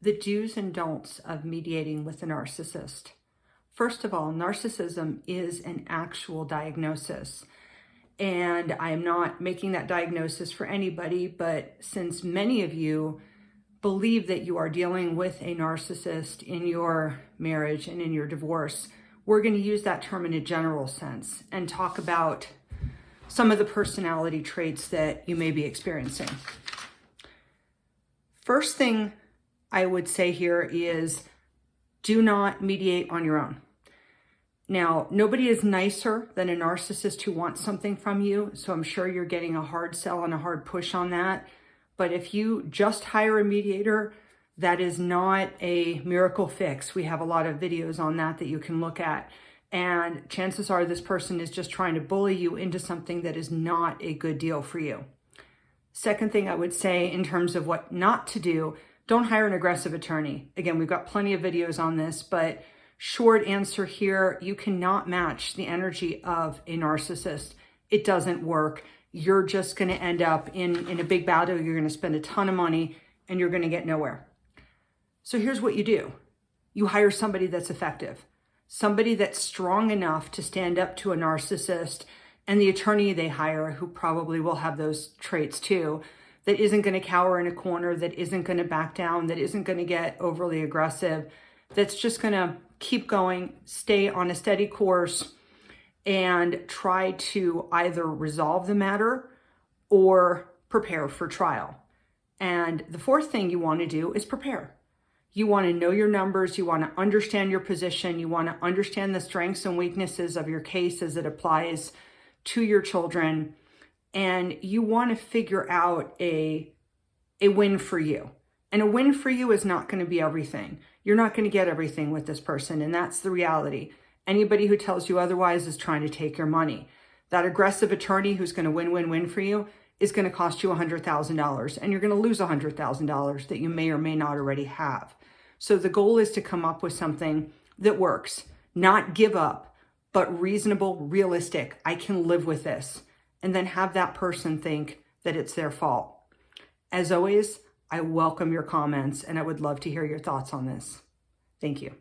The do's and don'ts of mediating with a narcissist. First of all, narcissism is an actual diagnosis. And I am not making that diagnosis for anybody, but since many of you believe that you are dealing with a narcissist in your marriage and in your divorce, we're going to use that term in a general sense and talk about some of the personality traits that you may be experiencing. First thing I would say here is do not mediate on your own. Now, nobody is nicer than a narcissist who wants something from you, so I'm sure you're getting a hard sell and a hard push on that. But if you just hire a mediator, that is not a miracle fix. We have a lot of videos on that you can look at. And chances are this person is just trying to bully you into something that is not a good deal for you. Second thing I would say in terms of what not to do, don't hire an aggressive attorney. Again, we've got plenty of videos on this, but short answer here, you cannot match the energy of a narcissist. It doesn't work. You're just going to end up in a big battle. You're going to spend a ton of money and you're going to get nowhere. So here's what you do. You hire somebody that's effective, somebody that's strong enough to stand up to a narcissist, and the attorney they hire, who probably will have those traits too, that isn't going to cower in a corner, that isn't going to back down, that isn't going to get overly aggressive, that's just going to keep going, stay on a steady course, and try to either resolve the matter or prepare for trial. And the fourth thing you want to do is prepare. You want to know your numbers. You want to understand your position. You want to understand the strengths and weaknesses of your case as it applies to your children. And you want to figure out a win for you. And a win for you is not going to be everything. You're not going to get everything with this person, and that's the reality. Anybody who tells you otherwise is trying to take your money. That aggressive attorney who's going to win for you is going to cost you $100,000, and you're going to lose $100,000 that you may or may not already have. So the goal is to come up with something that works, not give up, but reasonable, realistic. I can live with this. And then have that person think that it's their fault. As always, I welcome your comments and I would love to hear your thoughts on this. Thank you.